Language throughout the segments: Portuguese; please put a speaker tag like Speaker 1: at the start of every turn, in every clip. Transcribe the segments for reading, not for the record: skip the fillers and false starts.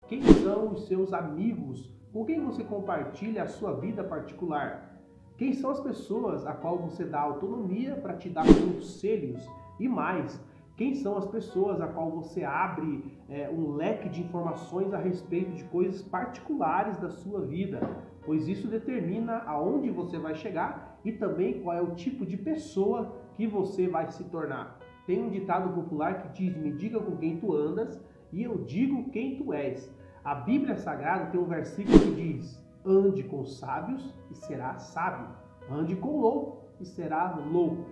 Speaker 1: Quem são os seus amigos? Com quem você compartilha a sua vida particular? Quem são as pessoas a qual você dá autonomia para te dar conselhos? E mais, quem são as pessoas a qual você abre um leque de informações a respeito de coisas particulares da sua vida? Pois isso determina aonde você vai chegar e também qual é o tipo de pessoa que você vai se tornar. Tem um ditado popular que diz: me diga com quem tu andas e eu digo quem tu és. A Bíblia Sagrada tem um versículo que diz: ande com sábios e será sábio, ande com louco e será louco.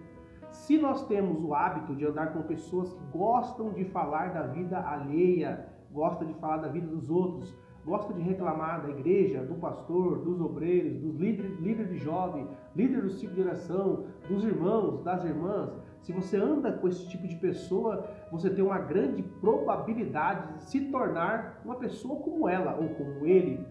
Speaker 1: Se nós temos o hábito de andar com pessoas que gostam de falar da vida alheia, gostam de falar da vida dos outros, gostam de reclamar da igreja, do pastor, dos obreiros, dos líderes de jovem, líderes do ciclo de oração, dos irmãos, das irmãs, se você anda com esse tipo de pessoa, você tem uma grande probabilidade de se tornar uma pessoa como ela ou como ele.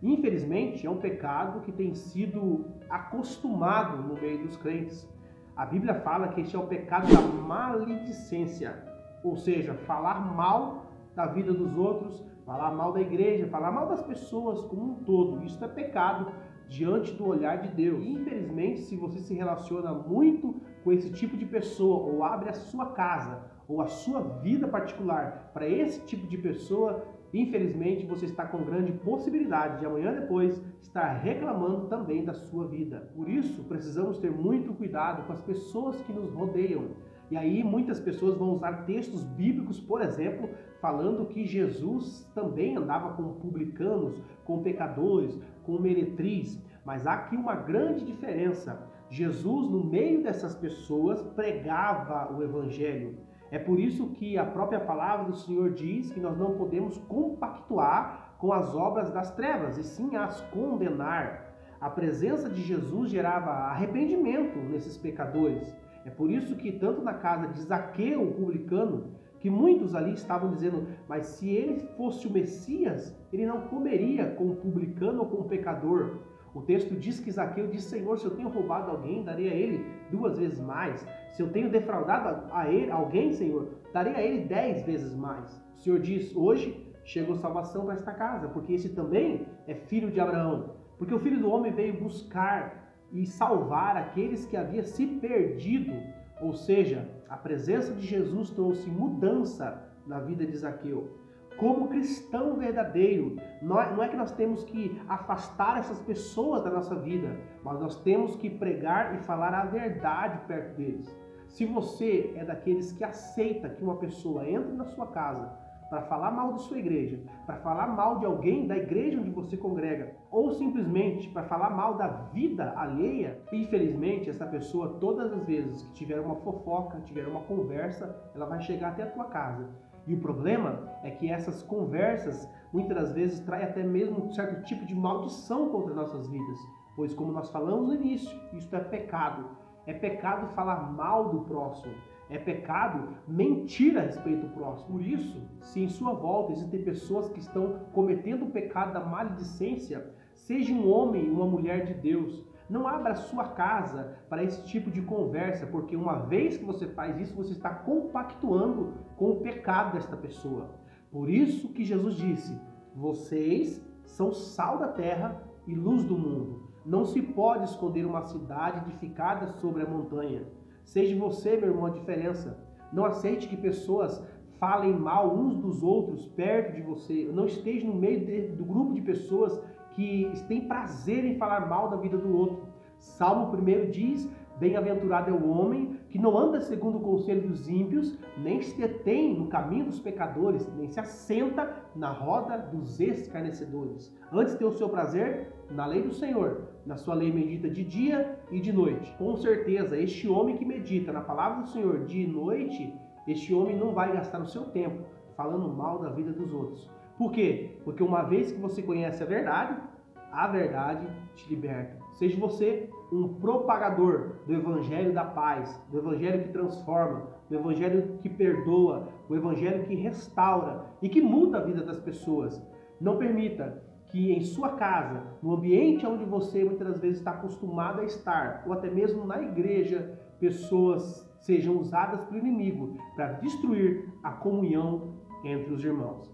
Speaker 1: Infelizmente, é um pecado que tem sido acostumado no meio dos crentes. A Bíblia fala que este é o pecado da maledicência, ou seja, falar mal da vida dos outros, falar mal da igreja, falar mal das pessoas como um todo. Isso é pecado diante do olhar de Deus. E, infelizmente, se você se relaciona muito com esse tipo de pessoa, ou abre a sua casa, ou a sua vida particular para esse tipo de pessoa, infelizmente você está com grande possibilidade de amanhã depois estar reclamando também da sua vida. Por isso, precisamos ter muito cuidado com as pessoas que nos rodeiam. E aí muitas pessoas vão usar textos bíblicos, por exemplo, falando que Jesus também andava com publicanos, com pecadores, com meretriz. Mas há aqui uma grande diferença. Jesus, no meio dessas pessoas, pregava o evangelho. É por isso que a própria palavra do Senhor diz que nós não podemos compactuar com as obras das trevas, e sim as condenar. A presença de Jesus gerava arrependimento nesses pecadores. É por isso que tanto na casa de Zaqueu, o publicano, que muitos ali estavam dizendo: mas se ele fosse o Messias, ele não comeria com o publicano ou com o pecador. O texto diz que Zaqueu disse: Senhor, se eu tenho roubado alguém, darei a ele 2 vezes mais. Se eu tenho defraudado alguém, Senhor, darei a ele 10 vezes mais. O Senhor diz: hoje chegou salvação para esta casa, porque esse também é filho de Abraão. Porque o Filho do Homem veio buscar e salvar aqueles que haviam se perdido. Ou seja, a presença de Jesus trouxe mudança na vida de Zaqueu. Como cristão verdadeiro, não é que nós temos que afastar essas pessoas da nossa vida, mas nós temos que pregar e falar a verdade perto deles. Se você é daqueles que aceita que uma pessoa entre na sua casa para falar mal de sua igreja, para falar mal de alguém da igreja onde você congrega, ou simplesmente para falar mal da vida alheia, infelizmente essa pessoa, todas as vezes que tiver uma fofoca, tiver uma conversa, ela vai chegar até a tua casa. E o problema é que essas conversas muitas das vezes traem até mesmo um certo tipo de maldição contra nossas vidas. Pois, como nós falamos no início, isso é pecado. É pecado falar mal do próximo. É pecado mentir a respeito do próximo. Por isso, se em sua volta existem pessoas que estão cometendo o pecado da maledicência, seja um homem ou uma mulher de Deus, não abra a sua casa para esse tipo de conversa, porque uma vez que você faz isso, você está compactuando com o pecado desta pessoa. Por isso que Jesus disse: vocês são sal da terra e luz do mundo. Não se pode esconder uma cidade edificada sobre a montanha. Seja você, meu irmão, a diferença. Não aceite que pessoas falem mal uns dos outros perto de você. Não esteja no meio do grupo de pessoas que têm prazer em falar mal da vida do outro. Salmo 1 diz: bem-aventurado é o homem que não anda segundo o conselho dos ímpios, nem se detém no caminho dos pecadores, nem se assenta na roda dos escarnecedores. Antes tem o seu prazer na lei do Senhor, na sua lei medita de dia e de noite. Com certeza, este homem que medita na palavra do Senhor dia e noite, este homem não vai gastar o seu tempo falando mal da vida dos outros. Por quê? Porque uma vez que você conhece a verdade te liberta. Seja você um propagador do Evangelho da paz, do Evangelho que transforma, do Evangelho que perdoa, do Evangelho que restaura e que muda a vida das pessoas. Não permita que em sua casa, no ambiente onde você muitas das vezes está acostumado a estar, ou até mesmo na igreja, pessoas sejam usadas pelo inimigo para destruir a comunhão entre os irmãos.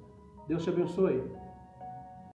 Speaker 1: Deus te abençoe.